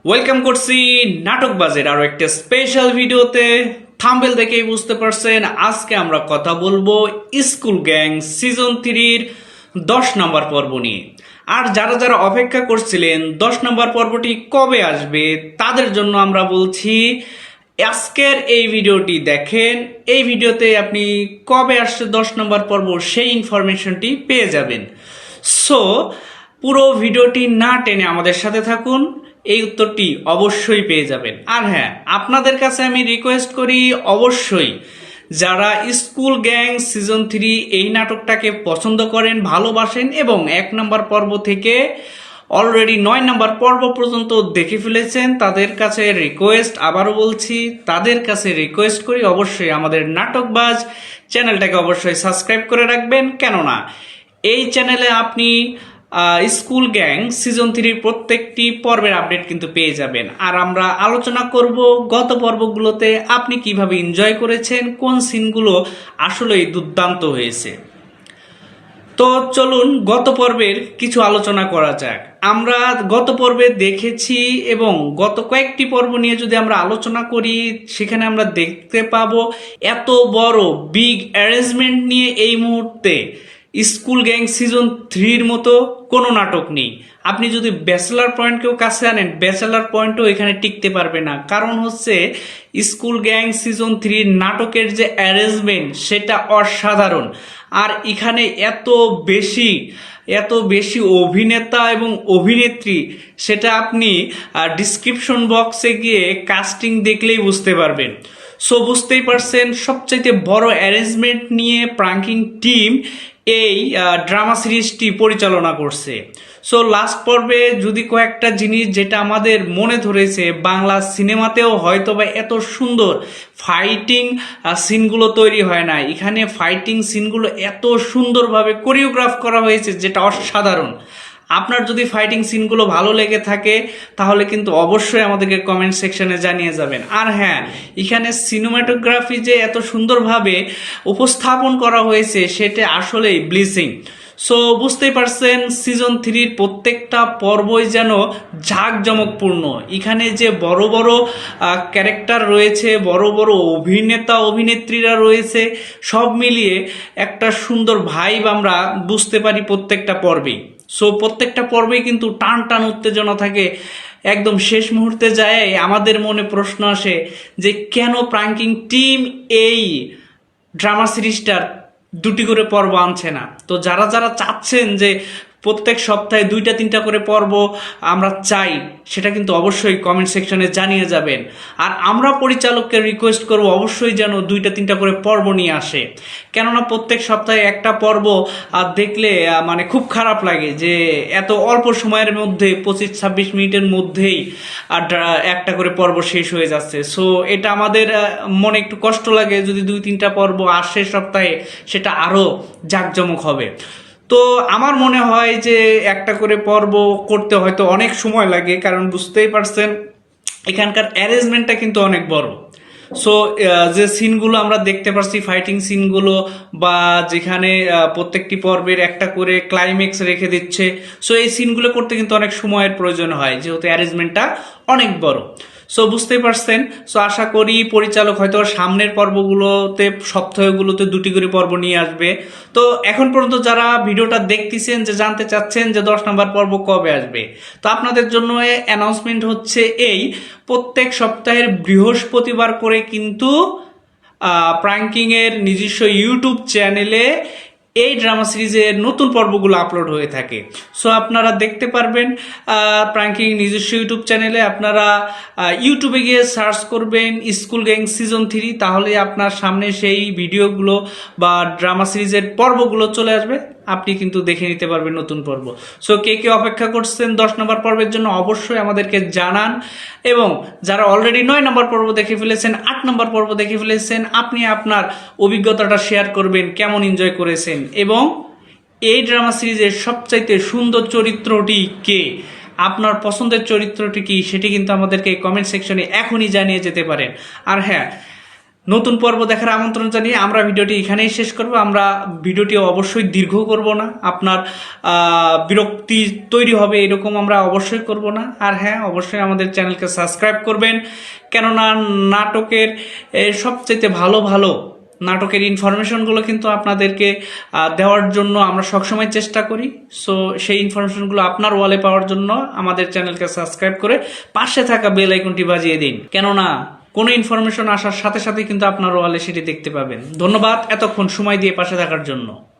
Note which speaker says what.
Speaker 1: Welcome করছি নাটকবাজের আরো একটা স্পেশাল ভিডিওতে। থাম্বনেল দেখেই বুঝতে পারছেন আজকে আমরা কথা বলবো স্কুল গ্যাং সিজন 3-র 10 নম্বর পর্ব নিয়ে। আর যারা যারা অপেক্ষা করছিলেন 10 নম্বর পর্বটি কবে আসবে তাদের জন্য আমরা বলছি আজকের এই ভিডিওটি দেখেন। এই ভিডিওতে আপনি কবে আসছে 10 নম্বর পর্ব সেই ইনফরমেশনটি পেয়ে যাবেন। সো পুরো ভিডিওটি না টেনে আমাদের সাথে থাকুন, এই উত্তরটি অবশ্যই পেয়ে যাবেন। আর হ্যাঁ, আপনাদের কাছে আমি রিকোয়েস্ট করি অবশ্যই যারা স্কুল গ্যাং সিজন 3 এই নাটকটাকে পছন্দ করেন, ভালোবাসেন এবং 1 নম্বর পর্ব থেকে অলরেডি 9 নম্বর পর্ব পর্যন্ত দেখে ফেলেছেন তাদের কাছে রিকোয়েস্ট, আবারও বলছি তাদের কাছে রিকোয়েস্ট করি অবশ্যই আমাদের নাটকবাজ চ্যানেলটাকে অবশ্যই সাবস্ক্রাইব করে রাখবেন। কেননা এই চ্যানেলে আপনি স্কুল গ্যাং সিজন 3 প্রত্যেকটি পর্বের আপডেট কিন্তু পেয়ে যাবেন। আর আমরা আলোচনা করব গত পর্বগুলোতে আপনি কিভাবে এনজয় করেছেন, কোন সিনগুলো আসলেই দুর্দান্ত হয়েছে। তো চলুন গত পর্বের কিছু আলোচনা করা যাক। আমরা গত পর্বে দেখেছি এবং গত কয়েকটি পর্ব নিয়ে যদি আমরা আলোচনা করি সেখানে আমরা দেখতে পাবো এত বড় বিগ অ্যারেঞ্জমেন্ট নিয়ে এই মুহূর্তে স্কুল গ্যাং সিজন 3-র মতো কোনো নাটক নেই। আপনি যদি ব্যাচেলার পয়েন্টকেও কাছে আনেন, ব্যাচেলার পয়েন্টও এখানে টিকতে পারবে না। কারণ হচ্ছে স্কুল গ্যাং সিজন 3 নাটকের যে অ্যারেঞ্জমেন্ট সেটা অসাধারণ। আর এখানে এত বেশি অভিনেতা এবং অভিনেত্রী সেটা আপনি ডিসক্রিপশন বক্সে গিয়ে কাস্টিং দেখলেই বুঝতে পারবেন। সো বুঝতেই পারছেন সবচাইতে বড় অ্যারেঞ্জমেন্ট নিয়ে প্রাঙ্কিং টিম এই ড্রামা সিরিজটি পরিচালনা করছে। সো লাস্ট পর্বে যদি কয়েকটা জিনিস যেটা আমাদের মনে ধরেছে, বাংলা সিনেমাতেও হয়তো বা এত সুন্দর ফাইটিং সিনগুলো তৈরি হয় না, এখানে ফাইটিং সিনগুলো এত সুন্দরভাবে কোরিওগ্রাফ করা হয়েছে যেটা অসাধারণ। আপনার যদি ফাইটিং সিনগুলো ভালো লেগে থাকে তাহলে কিন্তু অবশ্যই আমাদেরকে কমেন্ট সেকশনে জানিয়ে যাবেন। আর হ্যাঁ, এখানে সিনেমাটোগ্রাফি যে এত সুন্দরভাবে উপস্থাপন করা হয়েছে সেটা আসলেই ব্লিসিং। সো বুঝতেই পারছেন সিজন 3-র প্রত্যেকটা পর্বই যেন জাঁকজমকপূর্ণ। এখানে যে বড় বড় ক্যারেক্টার রয়েছে, বড় বড় অভিনেতা অভিনেত্রীরা রয়েছে, সব মিলিয়ে একটা সুন্দর ভাইব আমরা বুঝতে পারি প্রত্যেকটা পর্বেই। সো প্রত্যেকটা পর্বেই কিন্তু টান টান উত্তেজনা থাকে। একদম শেষ মুহূর্তে যায় আমাদের মনে প্রশ্ন আসে যে কেন প্রাঙ্কিং টিম এই ড্রামা সিরিজটার 2টি করে পর্ব আনছে না। তো যারা যারা চাচ্ছেন যে প্রত্যেক সপ্তাহে 2টা-3টা করে পর্ব আমরা চাই, সেটা কিন্তু অবশ্যই কমেন্ট সেকশনে জানিয়ে যাবেন। আর আমরা পরিচালককে রিকোয়েস্ট করব অবশ্যই যেন 2টা-3টা করে পর্ব নিয়ে আসে। কেননা প্রত্যেক সপ্তাহে একটা পর্ব দেখলে মানে খুব খারাপ লাগে যে এত অল্প সময়ের মধ্যে 25-26 মিনিটের মধ্যেই একটা করে পর্ব শেষ হয়ে যাচ্ছে। সো এটা আমাদের মনে একটু কষ্ট লাগে। যদি 2-3টা পর্ব আসে সপ্তাহে সেটা আরও জাঁকজমক হবে। তো আমার মনে হয় যে একটা করে পর্ব করতে হয়তো অনেক সময় লাগে, কারণ বুঝতেই পারছেন এখানকার অ্যারেঞ্জমেন্টটা কিন্তু অনেক বড়। সো যে সিনগুলো আমরা দেখতে পাচ্ছি ফাইটিং সিনগুলো, বা যেখানে প্রত্যেকটি পর্বের একটা করে ক্লাইম্যাক্স রেখে দিচ্ছে, সো এই সিনগুলো করতে কিন্তু অনেক সময়ের প্রয়োজন হয় যেহেতু অ্যারেঞ্জমেন্টটা অনেক বড়। সো বুঝতেই পারছেন। সো আশা করি পরিচালক হয়তো সামনের পর্বগুলোতে সপ্তাহগুলোতে 2টি করে পর্ব নিয়ে আসবে। তো এখন পর্যন্ত যারা ভিডিওটা দেখতেছেন, যে জানতে চাচ্ছেন যে 10 নম্বর পর্ব কবে আসবে, তো আপনাদের জন্য অ্যানাউন্সমেন্ট হচ্ছে এই প্রত্যেক সপ্তাহের বৃহস্পতিবার করে কিন্তু প্রাঙ্কিংয়ের নিজস্ব ইউটিউব চ্যানেলে এই ড্রামা সিরিজের নতুন পর্বগুলো আপলোড হয়ে থাকে। সো আপনারা দেখতে পারবেন প্রাঙ্কিং নিজস্ব ইউটিউব চ্যানেলে। আপনারা ইউটিউবে গিয়ে সার্চ করবেন স্কুল গ্যাং সিজন 3, তাহলে আপনার সামনে সেই ভিডিওগুলো বা ড্রামা সিরিজের পর্বগুলো চলে আসবে, আপনি কিন্তু দেখে নিতে পারবেন নতুন পর্ব। সো কে কে অপেক্ষা করছেন 10 নম্বর পর্বের জন্য অবশ্যই আমাদেরকে জানান। এবং যারা অলরেডি 9 নম্বর পর্ব দেখে ফেলেছেন, 8 নম্বর পর্ব দেখে ফেলেছেন, আপনি আপনার অভিজ্ঞতাটা শেয়ার করবেন, কেমন এনজয় করেছেন এবং এই ড্রামা সিরিজের সবচাইতে সুন্দর চরিত্রটি কে, আপনার পছন্দের চরিত্রটি কি, সেটি কিন্তু আমাদেরকে কমেন্ট সেকশনে এখনই জানিয়ে যেতে পারেন। আর হ্যাঁ, নতুন পর্ব দেখার আমন্ত্রণ জানিয়ে আমরা ভিডিওটি এখানেই শেষ করব। আমরা ভিডিওটি অবশ্যই দীর্ঘ করব না, আপনার বিরক্তি তৈরি হবে এরকম আমরা অবশ্যই করব না। আর হ্যাঁ, অবশ্যই আমাদের চ্যানেলকে সাবস্ক্রাইব করবেন, কেননা নাটকের সবচেয়ে ভালো ভালো নাটকের ইনফরমেশনগুলো কিন্তু আপনাদেরকে দেওয়ার জন্য আমরা সবসময় চেষ্টা করি। সো সেই ইনফরমেশনগুলো আপনার ওয়ালে পাওয়ার জন্য আমাদের চ্যানেলকে সাবস্ক্রাইব করে পাশে থাকা বেল আইকনটি বাজিয়ে দিন, কেননা কোনো ইনফরমেশন আসার সাথে সাথে কিন্তু আপনার ওয়ালে সেটি দেখতে পাবেন। ধন্যবাদ এতক্ষণ সময় দিয়ে পাশে থাকার জন্য।